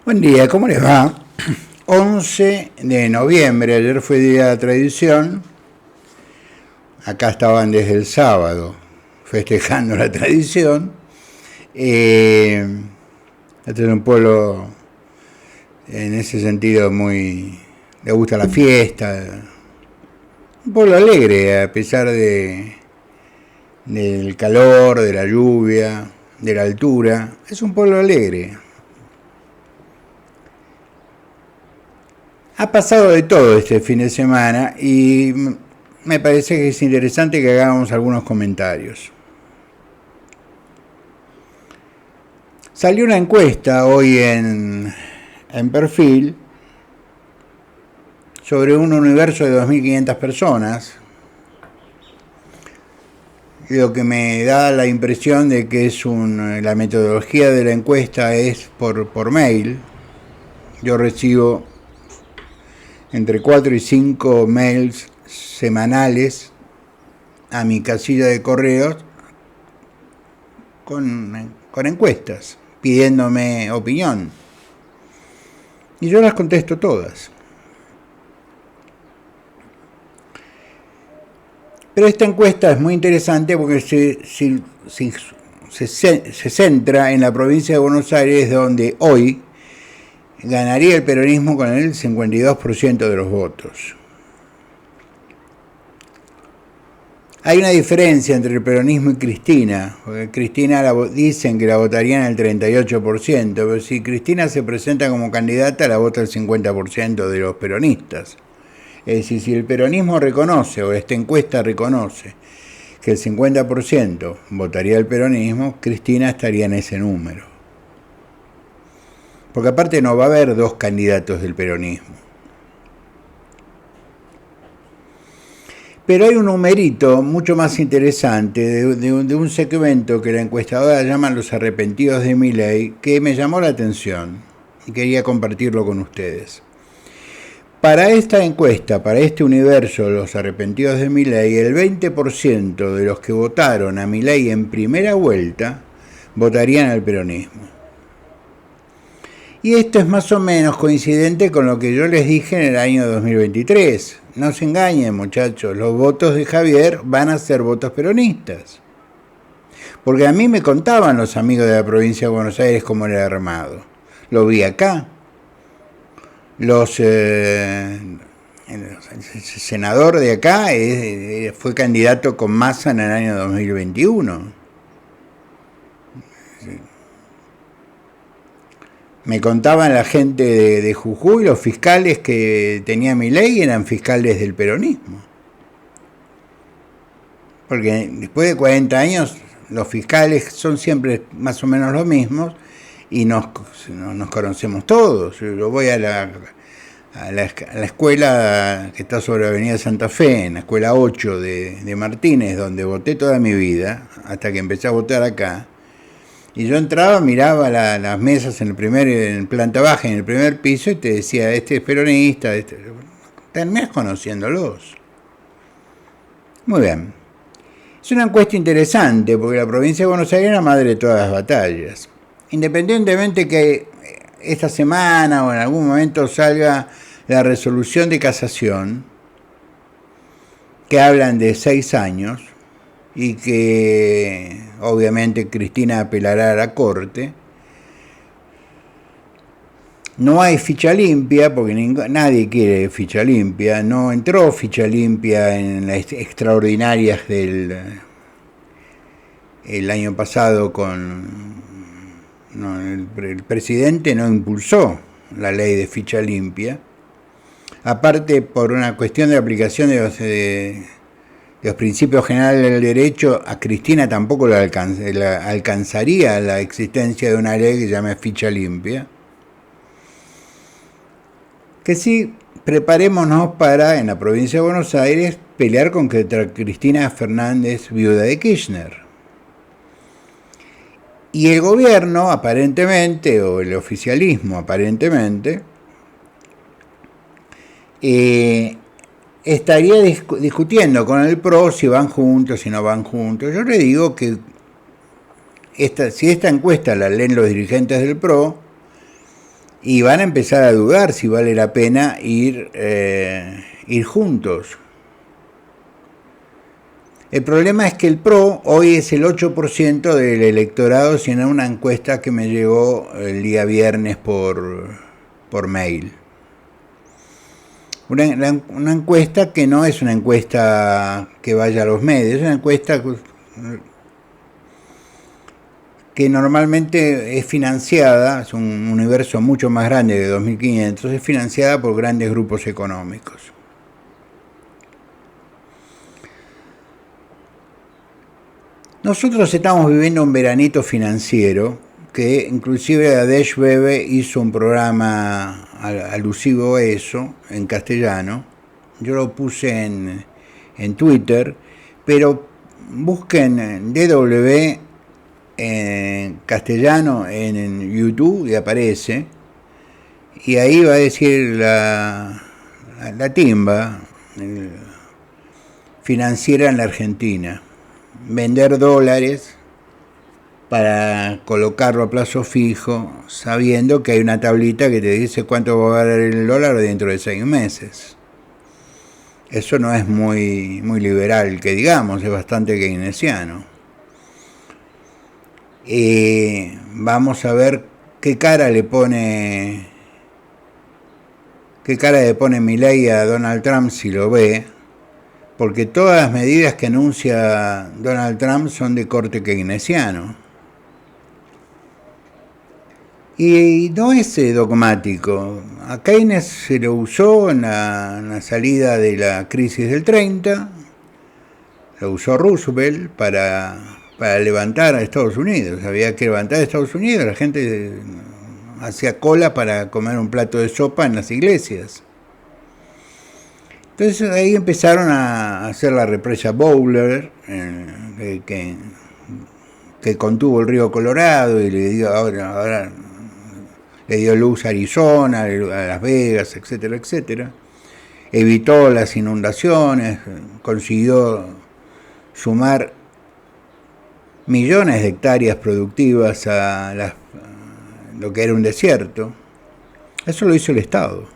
Buen día, ¿cómo les va? 11 de noviembre, ayer fue Día de la Tradición. Acá estaban desde el sábado festejando la tradición. Este es un pueblo en ese sentido muy... le gusta la fiesta. Un pueblo alegre a pesar del calor, de la lluvia, de la altura. Es un pueblo alegre. Ha pasado de todo este fin de semana y me parece que es interesante que hagamos algunos comentarios. Salió una encuesta hoy en Perfil sobre un universo de 2.500 personas, lo que me da la impresión de que la metodología de la encuesta es por mail. Yo recibo entre 4 y 5 mails semanales a mi casilla de correos con encuestas, pidiéndome opinión. Y yo las contesto todas. Pero esta encuesta es muy interesante porque se centra en la provincia de Buenos Aires, donde hoy ganaría el peronismo con el 52% de los votos. Hay una diferencia entre el peronismo y Cristina, porque Cristina dicen que la votarían el 38%, pero si Cristina se presenta como candidata, la vota el 50% de los peronistas. Es decir, si el peronismo reconoce, o esta encuesta reconoce, que el 50% votaría el peronismo, Cristina estaría en ese número. Porque aparte no va a haber dos candidatos del peronismo. Pero hay un numerito mucho más interesante de un segmento que la encuestadora llama los arrepentidos de Milei, que me llamó la atención y quería compartirlo con ustedes. Para esta encuesta, para este universo, los arrepentidos de Milei, el 20% de los que votaron a Milei en primera vuelta votarían al peronismo. Y esto es más o menos coincidente con lo que yo les dije en el año 2023. No se engañen, muchachos, los votos de Javier van a ser votos peronistas. Porque a mí me contaban los amigos de la provincia de Buenos Aires cómo era armado. Lo vi acá. El senador de acá fue candidato con Massa en el año 2021. Me contaban la gente de Jujuy, los fiscales que tenía Milei eran fiscales del peronismo. Porque después de 40 años, los fiscales son siempre más o menos los mismos y nos conocemos todos. Yo voy a la escuela que está sobre la avenida Santa Fe, en la escuela 8 de Martínez, donde voté toda mi vida, hasta que empecé a votar acá. Y yo entraba, miraba las mesas en planta baja, en el primer piso, y te decía, este es peronista, terminás conociéndolos. Muy bien. Es una encuesta interesante, porque la provincia de Buenos Aires es la madre de todas las batallas. Independientemente que esta semana o en algún momento salga la resolución de casación, que hablan de 6 años, y que obviamente Cristina apelará a la Corte. No hay ficha limpia, porque nadie quiere ficha limpia. No entró ficha limpia en las extraordinarias el año pasado el presidente no impulsó la ley de ficha limpia. Aparte, por una cuestión de aplicación de los principios generales del derecho, a Cristina tampoco la alcanzaría la existencia de una ley que se llama ficha limpia. Que sí, preparémonos para, en la provincia de Buenos Aires, pelear contra Cristina Fernández, viuda de Kirchner. Y el gobierno, aparentemente, o el oficialismo, aparentemente, estaría discutiendo con el PRO si van juntos, si no van juntos. Yo le digo que si esta encuesta la leen los dirigentes del PRO y van a empezar a dudar si vale la pena ir juntos. El problema es que el PRO hoy es el 8% del electorado, sin una encuesta que me llegó el día viernes por mail. Una encuesta que no es una encuesta que vaya a los medios, es una encuesta que normalmente es financiada, es un universo mucho más grande de 2.500, es financiada por grandes grupos económicos. Nosotros estamos viviendo un veranito financiero, que inclusive Adesh Bebe hizo un programa alusivo a eso, en castellano. Yo lo puse en Twitter, pero busquen DW en castellano en YouTube y aparece, y ahí va a decir la timba financiera en la Argentina. Vender dólares para colocarlo a plazo fijo, sabiendo que hay una tablita que te dice cuánto va a valer el dólar dentro de 6 meses. Eso no es muy liberal, que digamos, es bastante keynesiano. Vamos a ver qué cara le pone Milei a Donald Trump si lo ve, porque todas las medidas que anuncia Donald Trump son de corte keynesiano. Y no es dogmático. A Keynes se lo usó en la salida de la crisis del 30, lo usó Roosevelt para levantar a Estados Unidos. Había que levantar a Estados Unidos, la gente hacía cola para comer un plato de sopa en las iglesias. Entonces ahí empezaron a hacer la represa Bowler, que contuvo el río Colorado y le dio ahora le dio luz a Arizona, a Las Vegas, etcétera, etcétera. Evitó las inundaciones, consiguió sumar millones de hectáreas productivas a lo que era un desierto. Eso lo hizo el Estado.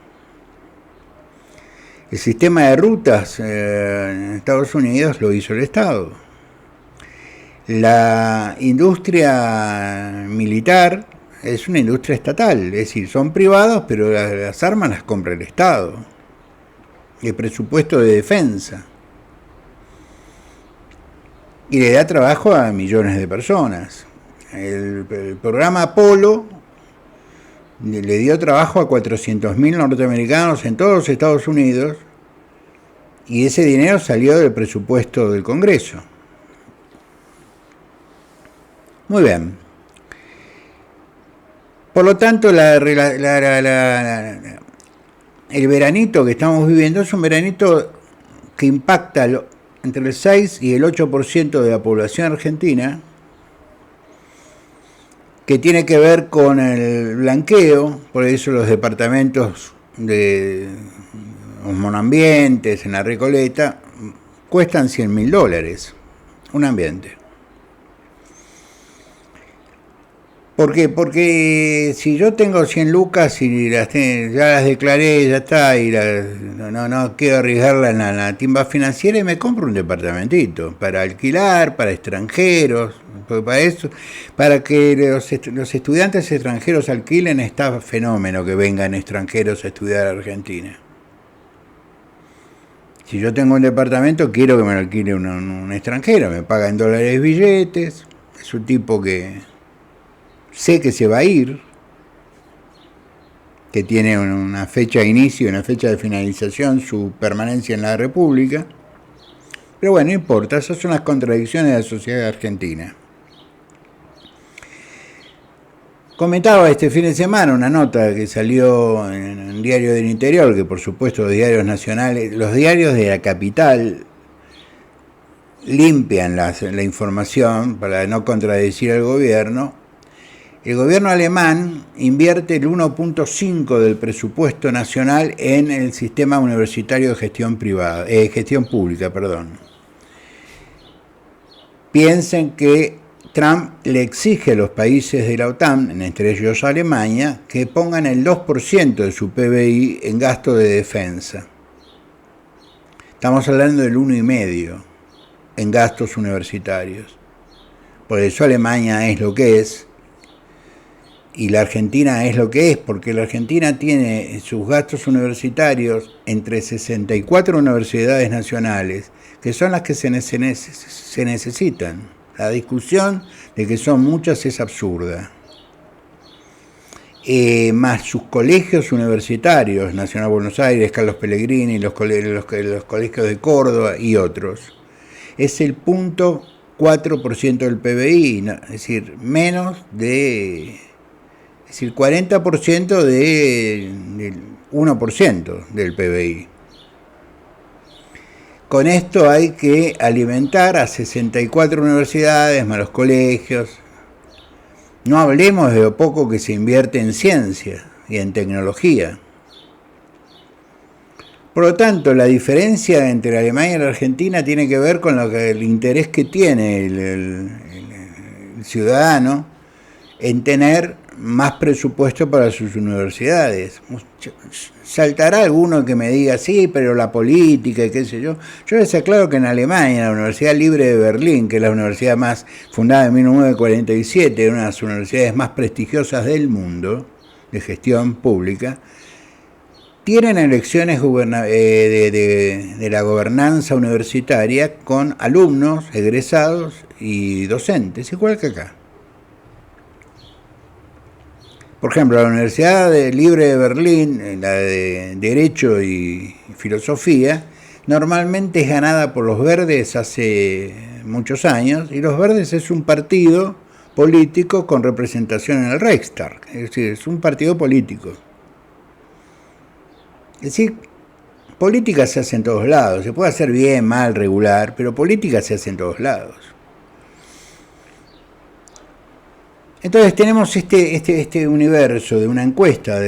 El sistema de rutas en Estados Unidos lo hizo el Estado. La industria militar es una industria estatal, es decir, son privados, pero las armas las compra el Estado. El presupuesto de defensa. Y le da trabajo a millones de personas. El programa Apolo le dio trabajo a 400.000 norteamericanos en todos los Estados Unidos, y ese dinero salió del presupuesto del Congreso. Muy bien. Por lo tanto, el veranito que estamos viviendo es un veranito que impacta entre el 6 y el 8% de la población argentina, que tiene que ver con el blanqueo. Por eso los departamentos de los monoambientes en la Recoleta cuestan $100.000 un ambiente. ¿Por qué? Porque si yo tengo 100 lucas y ya las declaré, ya está, y no quiero arriesgarla en la timba financiera, y me compro un departamentito para alquilar, para extranjeros, para eso, para que los estudiantes extranjeros alquilen. Está fenómeno que vengan extranjeros a estudiar a Argentina. Si yo tengo un departamento, quiero que me lo alquile un extranjero, me paga en dólares billetes, es un tipo que sé que se va a ir, que tiene una fecha de inicio y una fecha de finalización su permanencia en la República. Pero bueno, no importa, esas son las contradicciones de la sociedad argentina. Comentaba este fin de semana una nota que salió en un diario del interior, que por supuesto los diarios nacionales, los diarios de la capital limpian la información para no contradecir al gobierno. El gobierno alemán invierte el 1.5% del presupuesto nacional en el sistema universitario de gestión pública. Piensen que Trump le exige a los países de la OTAN, entre ellos Alemania, que pongan el 2% de su PBI en gasto de defensa. Estamos hablando del 1,5% en gastos universitarios. Por eso Alemania es lo que es y la Argentina es lo que es, porque la Argentina tiene sus gastos universitarios entre 64 universidades nacionales, que son las que se necesitan. La discusión de que son muchas es absurda. Más sus colegios universitarios, Nacional Buenos Aires, Carlos Pellegrini, los colegios de Córdoba y otros. Es el 0,4% del PBI, ¿no? Es decir, menos de... Es decir, 40% del 1% del PBI. Con esto hay que alimentar a 64 universidades, más los colegios. No hablemos de lo poco que se invierte en ciencia y en tecnología. Por lo tanto, la diferencia entre la Alemania y la Argentina tiene que ver con el interés que tiene el ciudadano en tener más presupuesto para sus universidades. Saltará alguno que me diga, sí, pero la política y qué sé yo. Yo les aclaro que en Alemania, la Universidad Libre de Berlín, que es la universidad más fundada en 1947, una de las universidades más prestigiosas del mundo, de gestión pública, tienen elecciones de la gobernanza universitaria con alumnos, egresados y docentes, igual que acá. Por ejemplo, la Universidad Libre de Berlín, la de Derecho y Filosofía, normalmente es ganada por los Verdes hace muchos años, y los Verdes es un partido político con representación en el Reichstag, es decir, es un partido político. Es decir, política se hace en todos lados, se puede hacer bien, mal, regular, pero política se hace en todos lados. Entonces tenemos este universo de una encuesta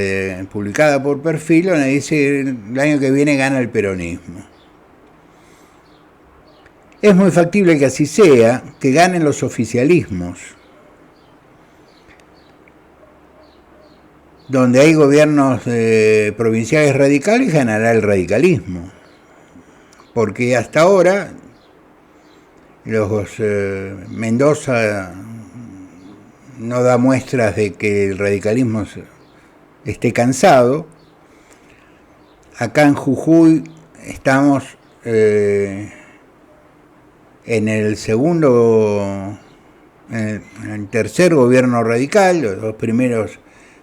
publicada por Perfil, donde dice el año que viene gana el peronismo. Es muy factible que así sea, que ganen los oficialismos. Donde hay gobiernos provinciales radicales, ganará el radicalismo. Porque hasta ahora Mendoza no da muestras de que el radicalismo esté cansado. Acá en Jujuy estamos en el tercer gobierno radical. Los dos primeros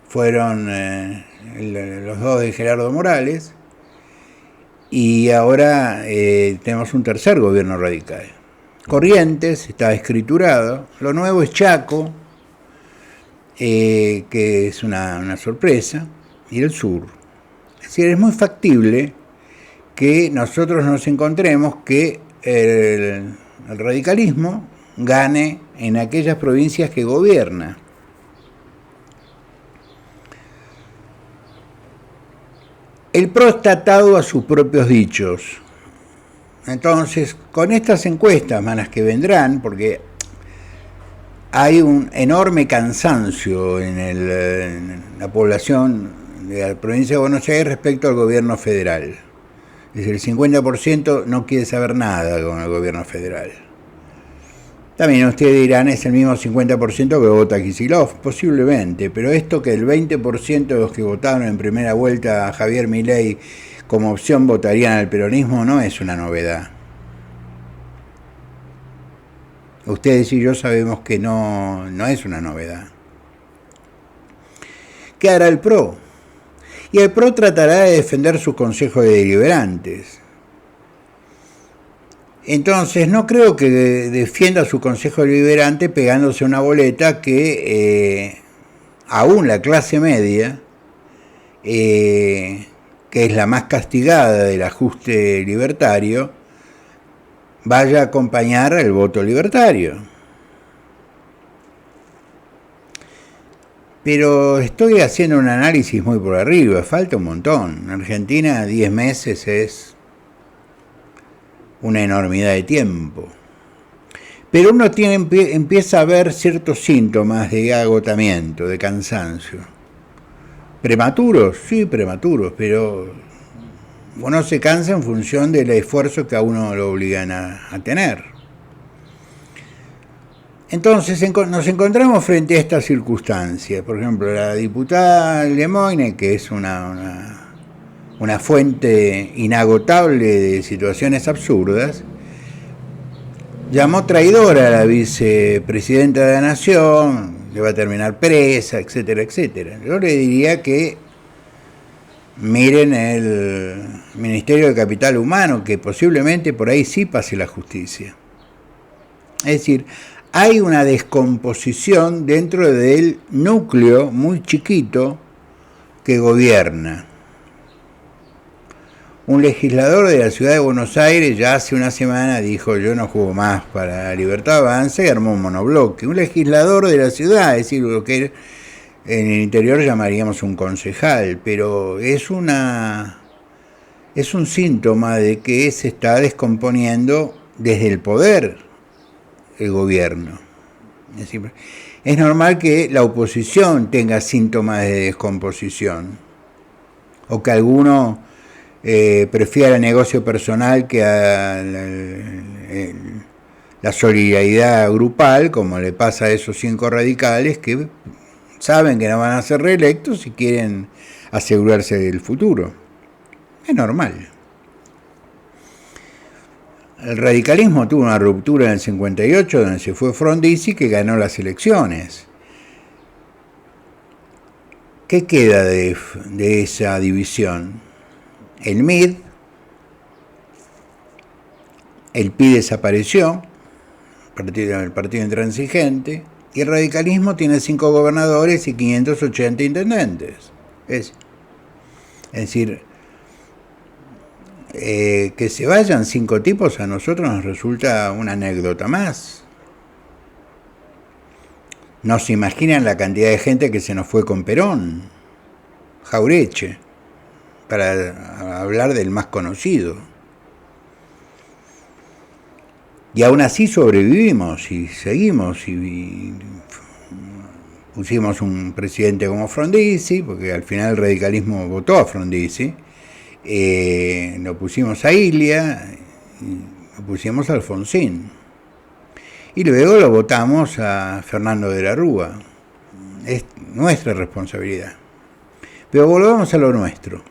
fueron los dos de Gerardo Morales, y ahora tenemos un tercer gobierno radical. Corrientes está escriturado, lo nuevo es Chaco, que es una sorpresa, y el sur. Es decir, es muy factible que nosotros nos encontremos que el radicalismo gane en aquellas provincias que gobierna. El PRO está atado a sus propios dichos. Entonces, con estas encuestas, más las que vendrán, porque hay un enorme cansancio en la población de la provincia de Buenos Aires respecto al gobierno federal. Es decir, el 50% no quiere saber nada con el gobierno federal. También ustedes dirán, es el mismo 50% que vota Kicillof, posiblemente, pero esto que el 20% de los que votaron en primera vuelta a Javier Milei como opción votarían al peronismo no es una novedad. Ustedes y yo sabemos que no es una novedad. ¿Qué hará el PRO? Y el PRO tratará de defender su consejo de deliberantes. Entonces, no creo que defienda su consejo deliberante pegándose una boleta que aún la clase media, que es la más castigada del ajuste libertario, vaya a acompañar el voto libertario. Pero estoy haciendo un análisis muy por arriba, falta un montón. En Argentina 10 meses es una enormidad de tiempo. pero uno empieza a ver ciertos síntomas de agotamiento, de cansancio. ¿Prematuros? Sí, prematuros, pero uno se cansa en función del esfuerzo que a uno lo obligan a tener. Entonces nos encontramos frente a esta circunstancia. Por ejemplo, la diputada Lemoyne, que es una fuente inagotable de situaciones absurdas, llamó traidora a la vicepresidenta de la Nación, que va a terminar presa, etcétera, etcétera. Yo le diría que miren el Ministerio de Capital Humano, que posiblemente por ahí sí pase la justicia. Es decir, hay una descomposición dentro del núcleo muy chiquito que gobierna. Un legislador de la ciudad de Buenos Aires ya hace una semana dijo: yo no juego más para la Libertad Avanza, y armó un monobloque. Un legislador de la ciudad, es decir, lo que en el interior llamaríamos un concejal, pero es un síntoma de que se está descomponiendo desde el poder el gobierno. Es decir, es normal que la oposición tenga síntomas de descomposición, o que alguno prefiera el negocio personal que a la solidaridad grupal, como le pasa a esos 5 radicales que saben que no van a ser reelectos y quieren asegurarse del futuro. Es normal. El radicalismo tuvo una ruptura en el 58, donde se fue Frondizi, que ganó las elecciones. ¿Qué queda de esa división? El MID, el PI desapareció, el partido intransigente, y el radicalismo tiene 5 gobernadores y 580 intendentes. Es decir, que se vayan 5 tipos a nosotros nos resulta una anécdota más. No se imaginan la cantidad de gente que se nos fue con Perón, Jaureche, para hablar del más conocido. Y aún así sobrevivimos y seguimos, y pusimos un presidente como Frondizi, porque al final el radicalismo votó a Frondizi, lo pusimos a Ilia, lo pusimos a Alfonsín, y luego lo votamos a Fernando de la Rúa. Es nuestra responsabilidad. Pero volvamos a lo nuestro.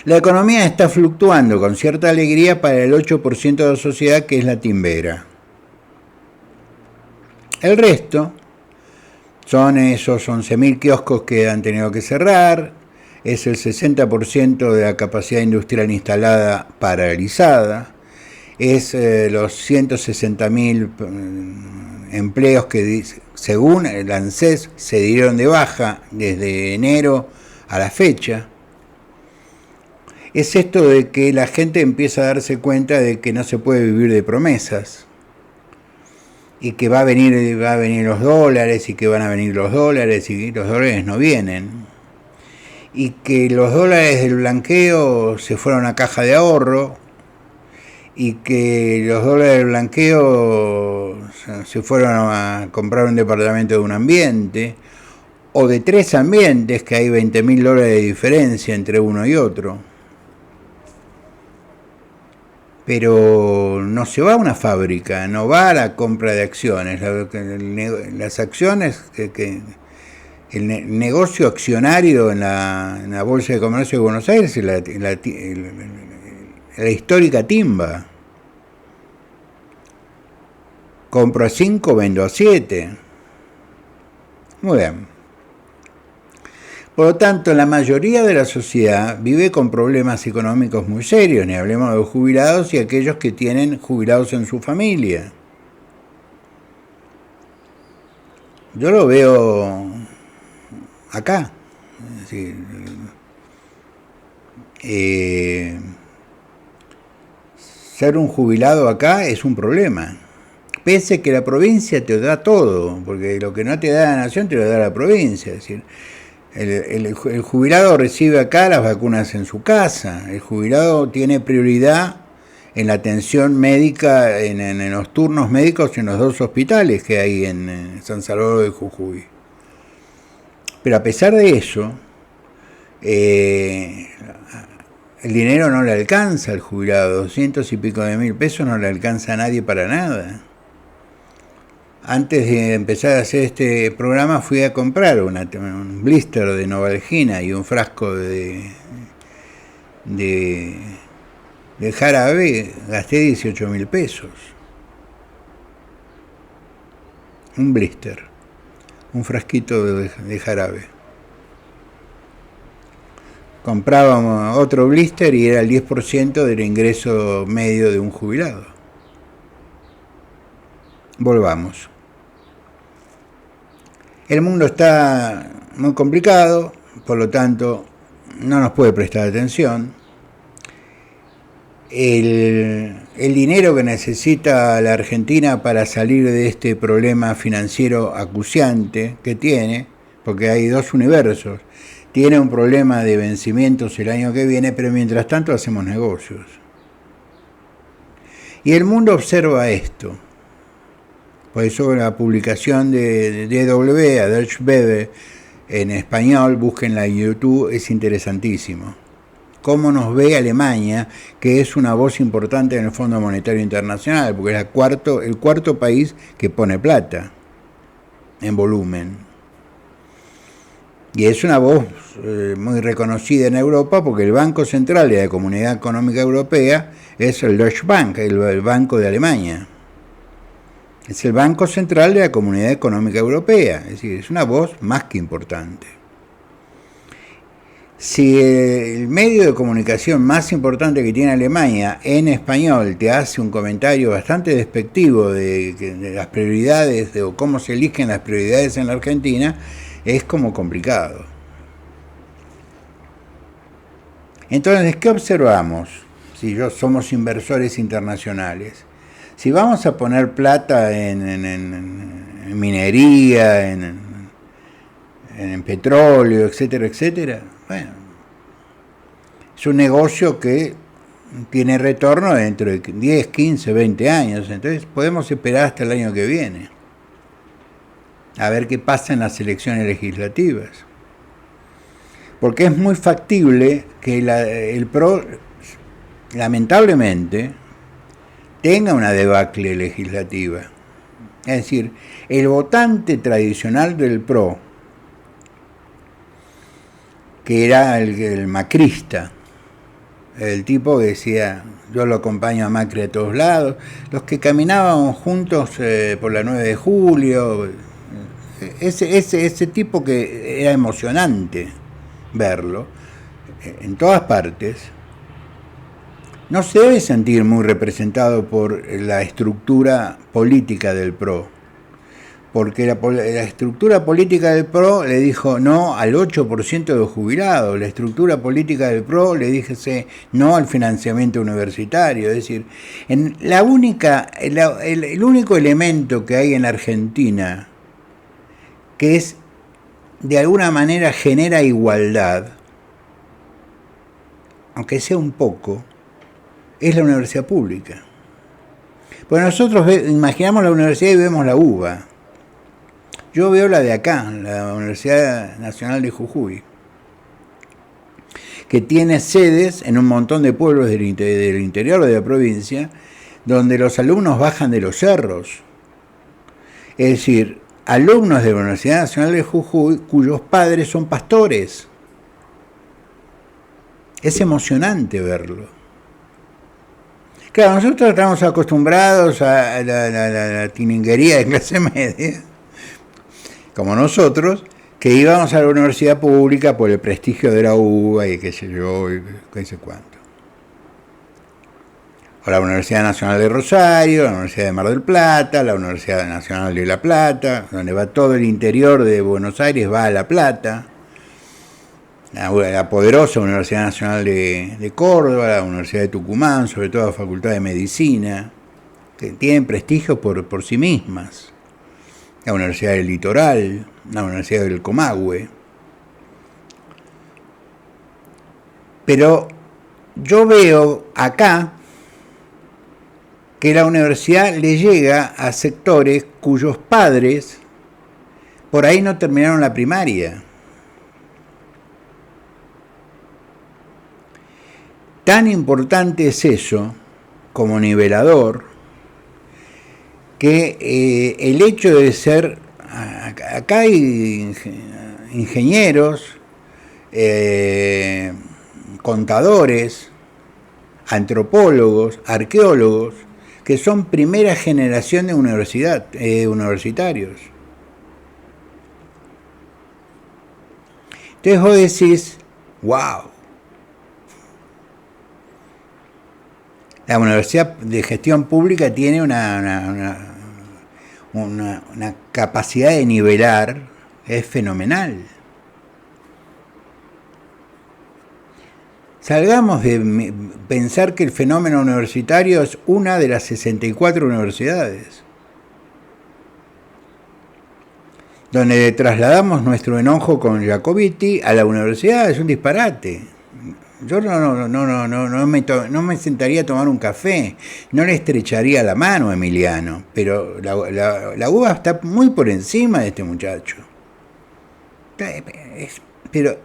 La economía está fluctuando con cierta alegría para el 8% de la sociedad, que es la timbera. El resto son esos 11.000 kioscos que han tenido que cerrar, es el 60% de la capacidad industrial instalada paralizada, es los 160.000 empleos que, según el ANSES, se dieron de baja desde enero a la fecha. Es esto de que la gente empieza a darse cuenta de que no se puede vivir de promesas, y que va a venir los dólares, y que van a venir los dólares, y los dólares no vienen, y que los dólares del blanqueo se fueron a caja de ahorro, y que los dólares del blanqueo se fueron a comprar un departamento de un ambiente, o de 3 ambientes, que hay 20.000 dólares de diferencia entre uno y otro. Pero no se va a una fábrica, no va a la compra de acciones. Las acciones, el negocio accionario en la Bolsa de Comercio de Buenos Aires es la histórica timba. Compro a 5, vendo a 7. Muy bien. Por lo tanto, la mayoría de la sociedad vive con problemas económicos muy serios, ni hablemos de los jubilados y aquellos que tienen jubilados en su familia. Yo lo veo acá. Es decir, ser un jubilado acá es un problema. Pese que la provincia te da todo, porque lo que no te da la nación te lo da la provincia. Es decir, el jubilado recibe acá las vacunas en su casa, el jubilado tiene prioridad en la atención médica, en los turnos médicos en los 2 hospitales que hay en San Salvador de Jujuy. Pero a pesar de eso, el dinero no le alcanza al jubilado, 200 y pico de mil pesos no le alcanza a nadie para nada. Antes de empezar a hacer este programa fui a comprar un blister de Novalgina y un frasco de jarabe, gasté 18 mil pesos. Un blister, un frasquito de jarabe. Comprábamos otro blister y era el 10% del ingreso medio de un jubilado. Volvamos. El mundo está muy complicado, por lo tanto no nos puede prestar atención. El dinero que necesita la Argentina para salir de este problema financiero acuciante que tiene, porque hay 2 universos, tiene un problema de vencimientos el año que viene, pero mientras tanto hacemos negocios. Y el mundo observa esto. Por eso la publicación de DW, a Deutsche Welle, en español, búsquenla en YouTube, es interesantísimo. Cómo nos ve Alemania, que es una voz importante en el Fondo Monetario Internacional, porque es el cuarto país que pone plata en volumen. Y es una voz muy reconocida en Europa, porque el Banco Central de la Comunidad Económica Europea es el Deutsche Bank, el Banco de Alemania. Es el Banco Central de la Comunidad Económica Europea, es decir, es una voz más que importante. Si el medio de comunicación más importante que tiene Alemania en español te hace un comentario bastante despectivo de las prioridades o cómo se eligen las prioridades en la Argentina, es como complicado. Entonces, ¿qué observamos si somos inversores internacionales? Si vamos a poner plata en minería, en petróleo, etcétera, etcétera, bueno, es un negocio que tiene retorno dentro de 10, 15, 20 años, entonces podemos esperar hasta el año que viene, a ver qué pasa en las elecciones legislativas. Porque es muy factible que el PRO, lamentablemente, tenga una debacle legislativa. Es decir, el votante tradicional del PRO, que era el macrista, el tipo que decía, yo lo acompaño a Macri a todos lados, los que caminábamos juntos por la 9 de julio, ese tipo que era emocionante verlo en todas partes, no se debe sentir muy representado por la estructura política del PRO, porque la estructura política del PRO le dijo no al 8% de los jubilados, la estructura política del PRO le dice no al financiamiento universitario, es decir, el único elemento que hay en la Argentina que es de alguna manera genera igualdad, aunque sea un poco, es la universidad pública. Pues nosotros imaginamos la universidad y vemos la UBA. Yo veo la de acá, la Universidad Nacional de Jujuy, que tiene sedes en un montón de pueblos del interior de la provincia, donde los alumnos bajan de los cerros. Es decir, alumnos de la Universidad Nacional de Jujuy cuyos padres son pastores. Es emocionante verlo. Claro, nosotros estamos acostumbrados a la tininguería de clase media, como nosotros, que íbamos a la universidad pública por el prestigio de la UBA y qué sé yo, y qué sé cuánto. O la Universidad Nacional de Rosario, la Universidad de Mar del Plata, la Universidad Nacional de La Plata, donde va todo el interior de Buenos Aires, va a La Plata. La poderosa Universidad Nacional de Córdoba, la Universidad de Tucumán, sobre todo la Facultad de Medicina, que tienen prestigio por sí mismas. La Universidad del Litoral, la Universidad del Comahue. Pero yo veo acá que la universidad le llega a sectores cuyos padres por ahí no terminaron la primaria. Tan importante es eso como nivelador que el hecho de ser, acá hay ingenieros, contadores, antropólogos, arqueólogos, que son primera generación de universitarios. Entonces vos decís, wow, la Universidad de Gestión Pública tiene una capacidad de nivelar, es fenomenal. Salgamos de pensar que el fenómeno universitario es una de las 64 universidades, donde trasladamos nuestro enojo con Jacobiti a la universidad. Es un disparate. Yo no me sentaría a tomar un café, no le estrecharía la mano a Emiliano, pero la UBA está muy por encima de este muchacho. Pero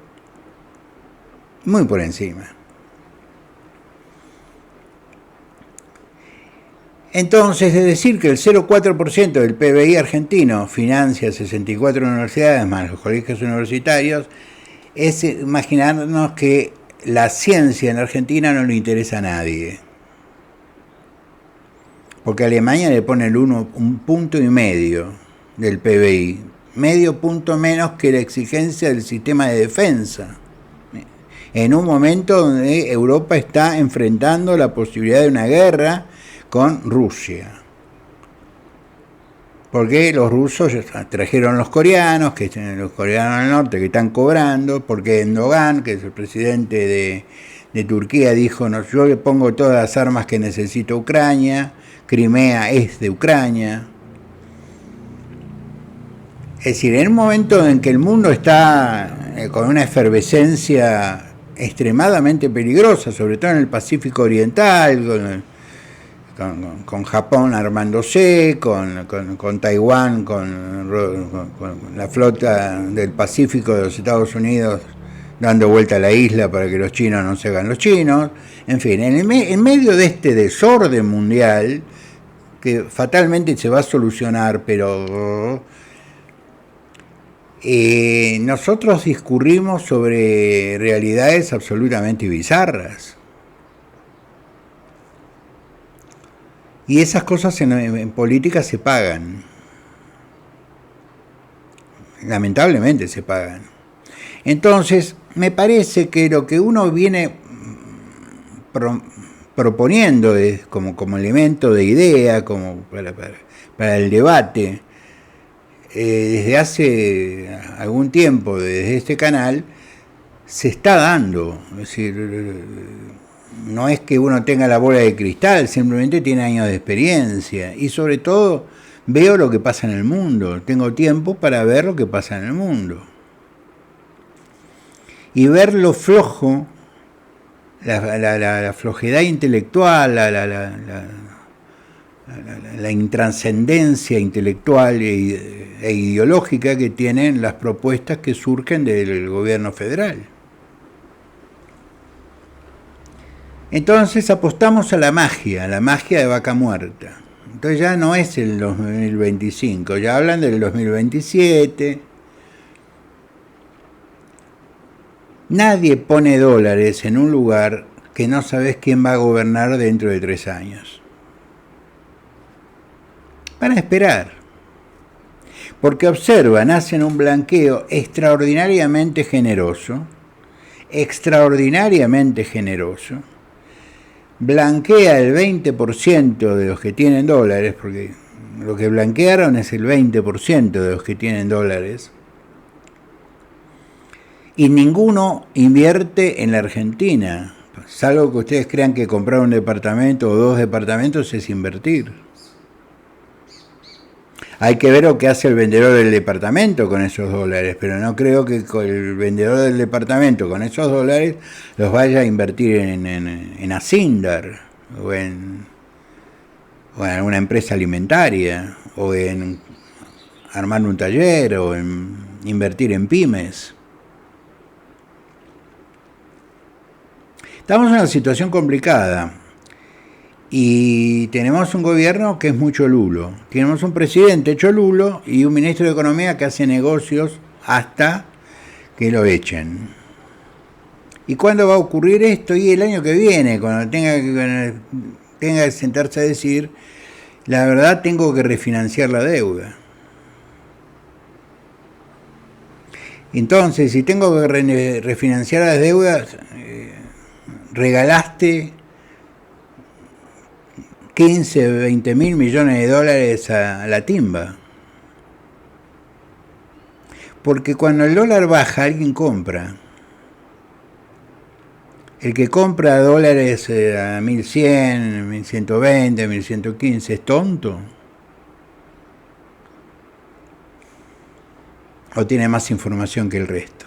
muy por encima. Entonces, es decir que el 0,4% del PBI argentino financia 64 universidades más los colegios universitarios, es imaginarnos que la ciencia en Argentina no le interesa a nadie. Porque Alemania le pone un punto y medio del PBI, medio punto menos que la exigencia del sistema de defensa, en un momento donde Europa está enfrentando la posibilidad de una guerra con Rusia. Porque los rusos trajeron los coreanos del norte que están cobrando, porque Erdogan, que es el presidente de Turquía, dijo, no, yo le pongo todas las armas que necesita Ucrania, Crimea es de Ucrania. Es decir, en un momento en que el mundo está con una efervescencia extremadamente peligrosa, sobre todo en el Pacífico Oriental, con Japón armándose, con Taiwán, con la flota del Pacífico de los Estados Unidos dando vuelta a la isla para que los chinos no se hagan los chinos. En fin, en medio de este desorden mundial, que fatalmente se va a solucionar, pero nosotros discurrimos sobre realidades absolutamente bizarras. Y esas cosas en política se pagan. Lamentablemente se pagan. Entonces, me parece que lo que uno viene proponiendo como elemento de idea, como para el debate, desde hace algún tiempo, desde este canal, se está dando. Es decir, no es que uno tenga la bola de cristal, simplemente tiene años de experiencia. Y sobre todo, veo lo que pasa en el mundo. Tengo tiempo para ver lo que pasa en el mundo. Y ver lo flojo, la flojedad intelectual, la intrascendencia intelectual e ideológica que tienen las propuestas que surgen del gobierno federal. Entonces apostamos a la magia de vaca muerta. Entonces ya no es el 2025, ya hablan del 2027. Nadie pone dólares en un lugar que no sabes quién va a gobernar dentro de 3 años. Van a esperar. Porque observan, hacen un blanqueo extraordinariamente generoso, blanquea el 20% de los que tienen dólares, porque lo que blanquearon es el 20% de los que tienen dólares, y ninguno invierte en la Argentina, salvo que ustedes crean que comprar un departamento o 2 departamentos es invertir. Hay que ver lo que hace el vendedor del departamento con esos dólares, pero no creo que el vendedor del departamento con esos dólares los vaya a invertir en Asindar o en alguna empresa alimentaria, o en armar un taller, o en invertir en pymes. Estamos en una situación complicada y tenemos un gobierno que es muy cholulo. Tenemos un presidente cholulo y un ministro de Economía que hace negocios hasta que lo echen. ¿Y cuándo va a ocurrir esto? Y el año que viene, cuando tenga que sentarse a decir, la verdad tengo que refinanciar la deuda. Entonces, si tengo que refinanciar las deudas, regalaste 15, 20 mil millones de dólares a la timba. Porque cuando el dólar baja, alguien compra. El que compra dólares a 1100, 1120, 1115 es tonto. O tiene más información que el resto.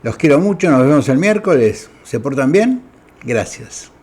Los quiero mucho, nos vemos el miércoles. ¿Se portan bien? Gracias.